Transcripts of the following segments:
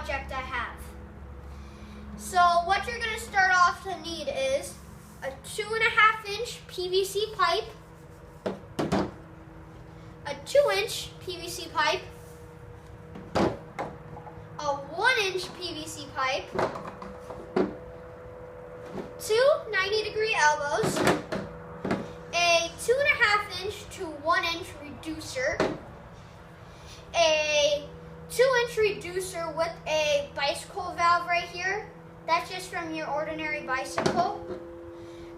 project I have. So what you're going to start off to need is a 2.5-inch PVC pipe, a 2-inch PVC pipe, a 1-inch PVC pipe, 2 90-degree elbows, a 2.5-inch to 1-inch reducer, a 2-inch reducer with a bicycle valve right here. That's just from your ordinary bicycle.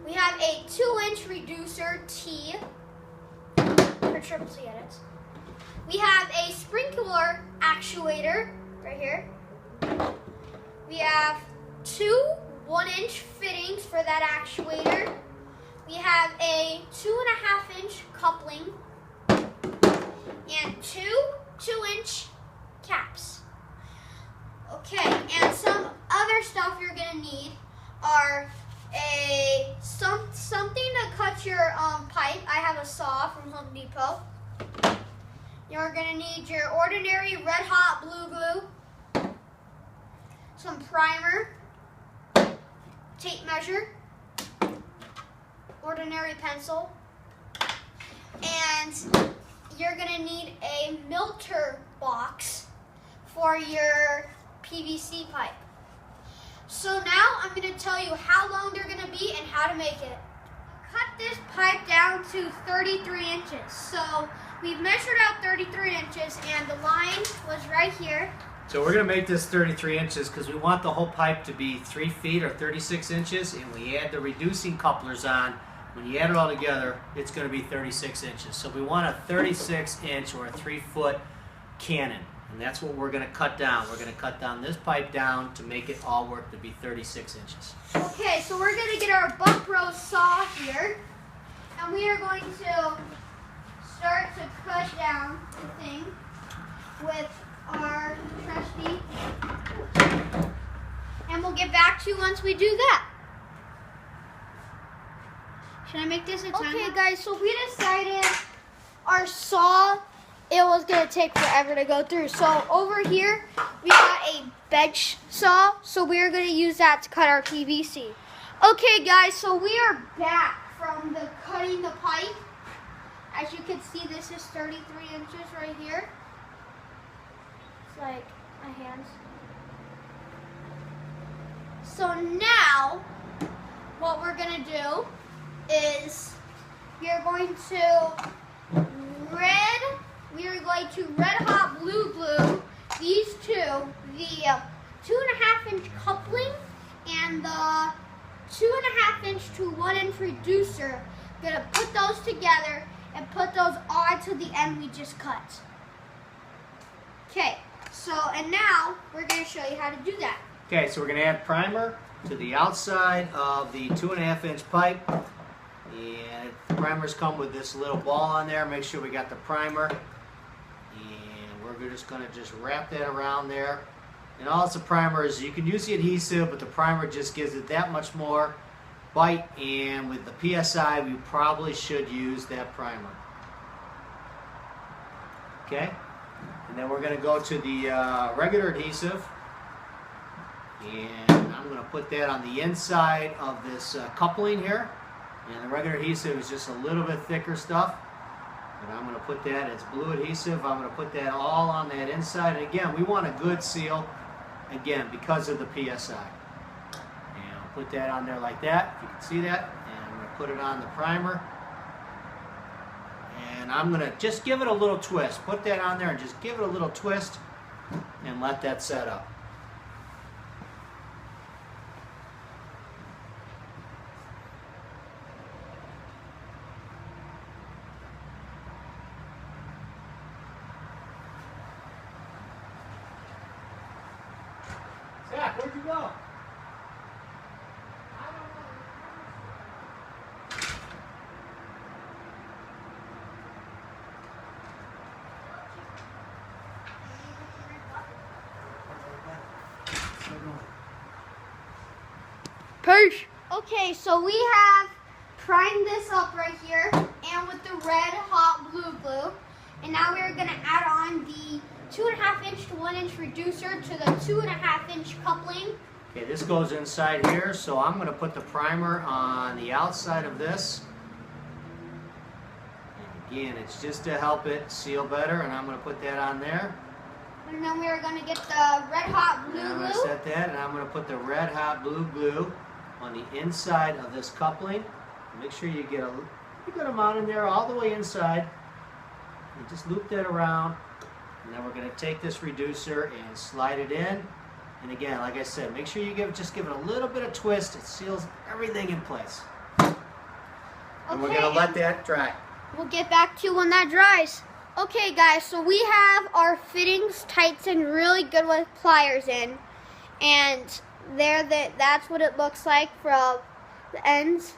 We have a 2-inch reducer T for Triple C edits. We have a sprinkler actuator right here. We have 2 1-inch fittings for that actuator. We have a 2.5-inch coupling and 2 2-inch caps. Okay, and some other stuff you're gonna need are something to cut your pipe. I have a saw from Home Depot. You're gonna need your ordinary red hot blue glue, some primer, tape measure, ordinary pencil, and you're gonna need a milter box for your PVC pipe. So now I'm gonna tell you how long they're gonna be and how to make it. Cut this pipe down to 33 inches. So we've measured out 33 inches and the line was right here. So we're going to make this 33 inches because we want the whole pipe to be 3 feet or 36 inches, and we add the reducing couplers on. When you add it all together, it's going to be 36 inches. So we want a 36-inch or a 3-foot cannon, and that's what we're going to cut down. We're going to cut down this pipe down to make it all work to be 36 inches. Okay, so we're going to get our buck rose saw here, and we are going to start to cut down the thing with our trusty, and we'll get back to you once we do that. Should I make this a time? Okay guys, so we decided our saw, it was going to take forever to go through. So over here, we got a bench saw, so we're going to use that to cut our PVC. Okay guys, so we are back from the cutting the pipe. As you can see, this is 33 inches right here. Like my hands. So now what we're gonna do is we are going to red hot blue glue these two, the 2.5-inch coupling and the 2.5-inch to 1-inch reducer. Gonna put those together and put those on to the end we just cut. Okay. So, and now we're going to show you how to do that. Okay, so we're going to add primer to the outside of the 2.5-inch pipe. And the primers come with this little ball on there. Make sure we got the primer. And we're just going to just wrap that around there. And all it's a primer is you can use the adhesive, but the primer just gives it that much more bite. And with the PSI, we probably should use that primer. Okay? And then we're going to go to the regular adhesive, and I'm going to put that on the inside of this coupling here. And the regular adhesive is just a little bit thicker stuff. And I'm going to put that, it's blue adhesive, I'm going to put that all on that inside. And again, we want a good seal, again, because of the PSI. And I'll put that on there like that, if you can see that. And I'm going to put it on the primer. And I'm going to just give it a little twist. Put that on there and just give it a little twist and let that set up. Zach, where'd you go? Peace. Okay, so we have primed this up right here, and with the red hot blue glue, and now we're gonna add on the 2.5 inch to 1 inch reducer to the 2.5 inch coupling. Okay, this goes inside here, so I'm going to put the primer on the outside of this. And again, it's just to help it seal better, and I'm going to put that on there. And then we are going to get the red hot blue And I'm going to glue. set that, and I'm going to put the red hot blue glue on the inside of this coupling. Make sure you get a good amount in there all the way inside. And just loop that around. And then we're going to take this reducer and slide it in. And again, like I said, make sure you just give it a little bit of twist. It seals everything in place. And we're going to let that dry. We'll get back to you when that dries. Okay guys, so we have our fittings tightened really good with pliers in. And that's what it looks like from the ends.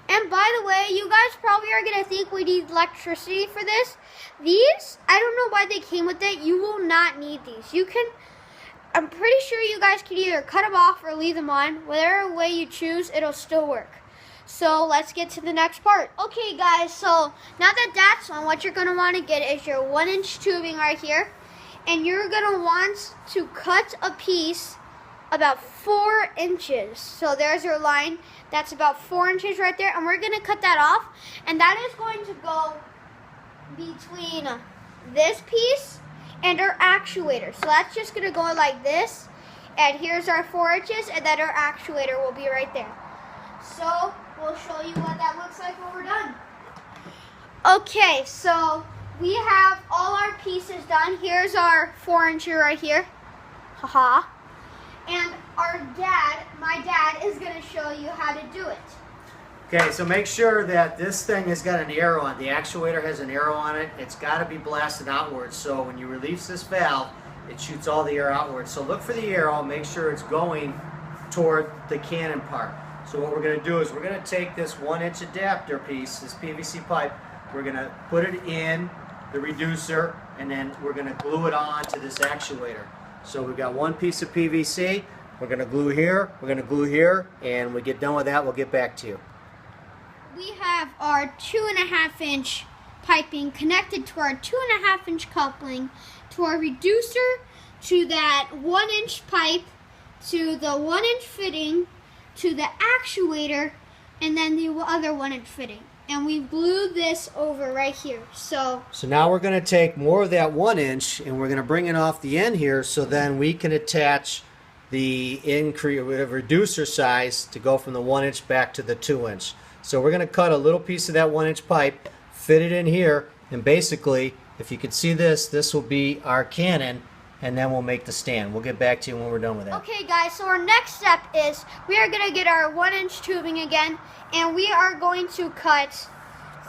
And by the way, you guys probably are going to think we need electricity for this. These, I don't know why they came with it. You will not need these. I'm pretty sure you guys can either cut them off or leave them on. Whatever way you choose, it'll still work. So let's get to the next part. Okay guys, so now that that's on, what you're going to want to get is your 1 inch tubing right here. And you're going to want to cut a piece about 4 inches. So there's your line. That's about 4 inches right there. And we're going to cut that off. And that is going to go between this piece and our actuator. So that's just going to go like this. And here's our 4 inches. And then our actuator will be right there. So we'll show you what that looks like when we're done. Okay, so we have all our pieces done. Here's our 4 incher right here. Haha. And my dad is going to show you how to do it. Okay, so make sure that this thing has got an arrow on it. The actuator has an arrow on it. It's got to be blasted outwards. So when you release this valve, it shoots all the air outwards. So look for the arrow. Make sure it's going toward the cannon part. So what we're going to do is we're going to take this 1 inch adapter piece, this PVC pipe, we're going to put it in the reducer, and then we're going to glue it on to this actuator. So we've got one piece of PVC, we're going to glue here, we're going to glue here, and when we get done with that, we'll get back to you. We have our 2.5 inch piping connected to our 2.5 inch coupling, to our reducer, to that 1 inch pipe, to the 1 inch fitting, to the actuator, and then the other 1 inch fitting. And we glued this over right here. So now we're going to take more of that 1 inch and we're going to bring it off the end here, so then we can attach the reducer size to go from the 1 inch back to the 2 inch. So we're going to cut a little piece of that 1 inch pipe, fit it in here, and basically, if you can see this will be our cannon, and then we'll make the stand. We'll get back to you when we're done with that. Okay guys, so our next step is we are going to get our 1 inch tubing again, and we are going to cut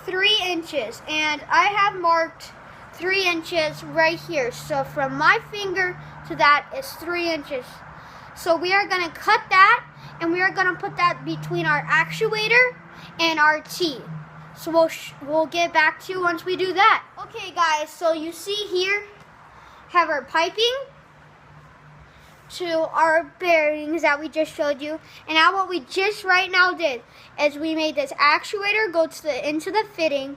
3 inches. And I have marked 3 inches right here. So from my finger to that is 3 inches. So we are going to cut that, and we are going to put that between our actuator and our T. So we'll get back to you once we do that. Okay guys, so you see here, have our piping to our bearings that we just showed you. And now what we just right now did is we made this actuator go to into the fitting,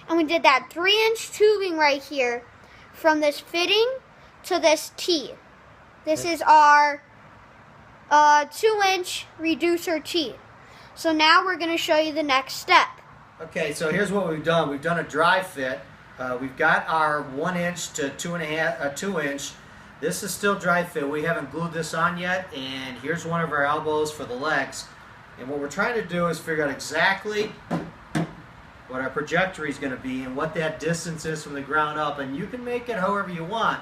and we did that 3 inch tubing right here from this fitting to this T. This is our 2 inch reducer T. So now we're going to show you the next step. Okay, so here's what we've done. We've done a dry fit. We've got our 1 inch to 2 inch. This is still dry fit. We haven't glued this on yet, and here's one of our elbows for the legs. And what we're trying to do is figure out exactly what our trajectory is going to be and what that distance is from the ground up. And you can make it however you want.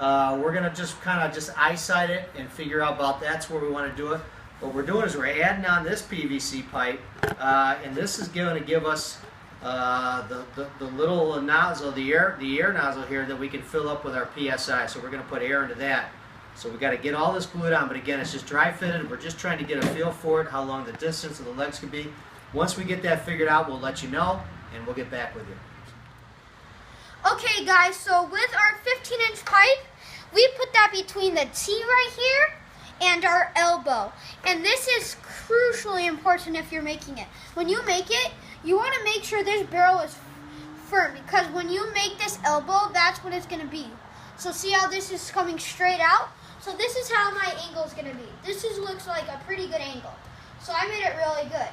We're going to just kind of eyesight it and figure out about that's where we want to do it. What we're doing is we're adding on this PVC pipe, and this is going to give us the little nozzle, the air nozzle here that we can fill up with our PSI. So we're going to put air into that. So we got to get all this glued on, but again, it's just dry fitted. We're just trying to get a feel for it, how long the distance of the legs could be. Once we get that figured out, we'll let you know, and we'll get back with you. Okay guys, so with our 15 inch pipe, we put that between the T right here and our elbow. And this is crucially important if you're making it. When you make it, you want to make sure this barrel is firm, because when you make this elbow, that's what it's going to be. So see how this is coming straight out? So this is how my angle is gonna be. Looks like a pretty good angle. So I made it really good.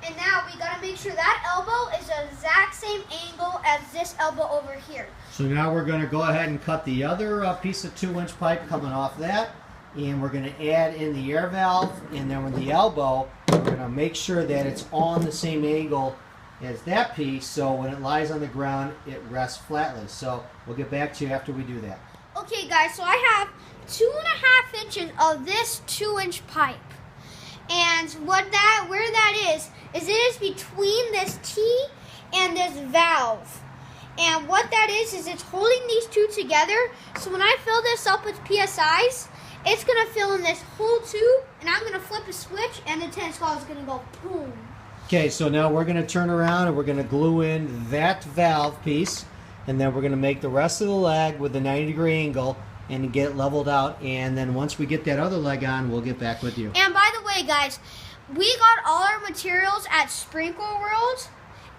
And now we gotta make sure that elbow is the exact same angle as this elbow over here. So now we're going to go ahead and cut the other piece of 2-inch pipe coming off that, and we're going to add in the air valve, and then with the elbow, we're going to make sure that it's on the same angle as that piece, so when it lies on the ground, it rests flatly. So we'll get back to you after we do that. Okay guys, so I have 2.5 inches of this 2-inch pipe. And where that is it is between this T and this valve. And what that is it's holding these two together. So when I fill this up with PSIs, it's going to fill in this whole tube, and I'm going to flip a switch, and the tennis ball is going to go boom. Okay, so now we're going to turn around and we're going to glue in that valve piece, and then we're going to make the rest of the leg with the 90-degree angle and get it leveled out, and then once we get that other leg on, we'll get back with you. And by the way, guys, we got all our materials at Sprinkle World,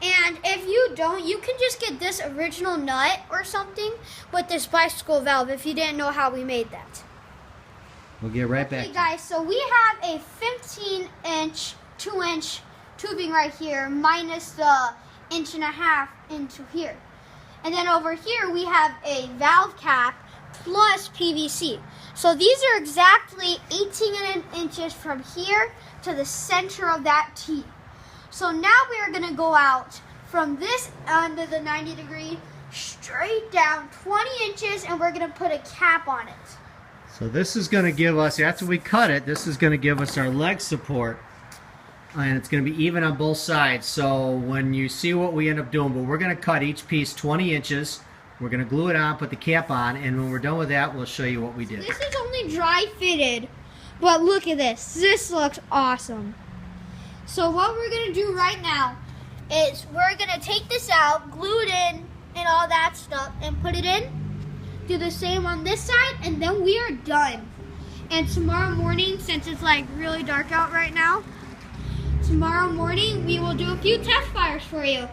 and if you don't, you can just get this original nut or something with this bicycle valve if you didn't know how we made that. We'll get right back. Okay, guys, so we have a 15-inch, 2-inch tubing right here, minus the 1.5 inches into here. And then over here, we have a valve cap plus PVC. So these are exactly 18 inches from here to the center of that T. So now we are going to go out from this end of the 90-degree straight down 20 inches, and we're going to put a cap on it. So this is going to give us, after we cut it, this is going to give us our leg support, and it's going to be even on both sides. So when you see what we end up doing, but we're going to cut each piece 20 inches. We're going to glue it on, put the cap on, and when we're done with that, we'll show you what we did. This is only dry fitted, but look at this. This looks awesome. So what we're going to do right now is we're going to take this out, glue it in, and all that stuff, and put it in. Do the same on this side, and then we are done. And tomorrow morning, since it's like really dark out right now, tomorrow morning we will do a few test fires for you.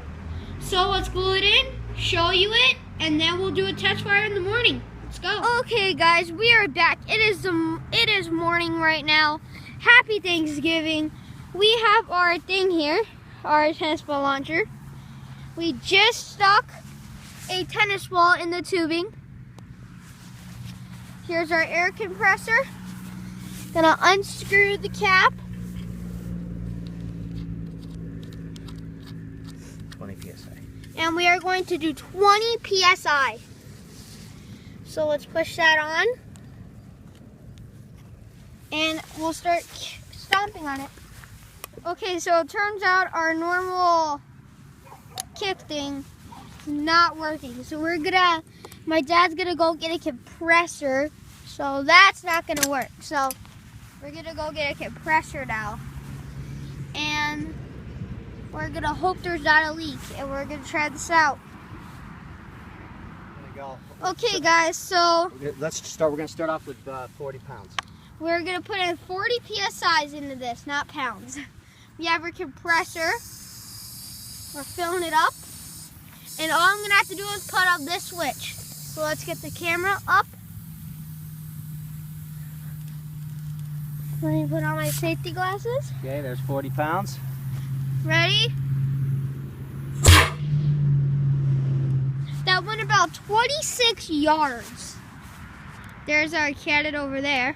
So let's glue it in, show you it, and then we'll do a test fire in the morning. Let's go. Okay guys, we are back. It is morning right now. Happy Thanksgiving. We have our thing here, our tennis ball launcher. We just stuck a tennis ball in the tubing. Here's our air compressor. Gonna unscrew the cap. 20 PSI. And we are going to do 20 PSI. So let's push that on. And we'll start stomping on it. Okay, so it turns out our normal kick thing is not working. So my dad's gonna go get a compressor. So that's not gonna work. So we're gonna go get a compressor now. And we're gonna hope there's not a leak, and we're gonna try this out. There you go. Okay guys, so We're gonna start off with 40 pounds. we're gonna put in 40 PSIs into this, not pounds. We have our compressor. We're filling it up. And all I'm gonna have to do is put up this switch. So let's get the camera up. Let me put on my safety glasses. Okay, there's 40 pounds. Ready? That went about 26 yards. There's our caddy over there.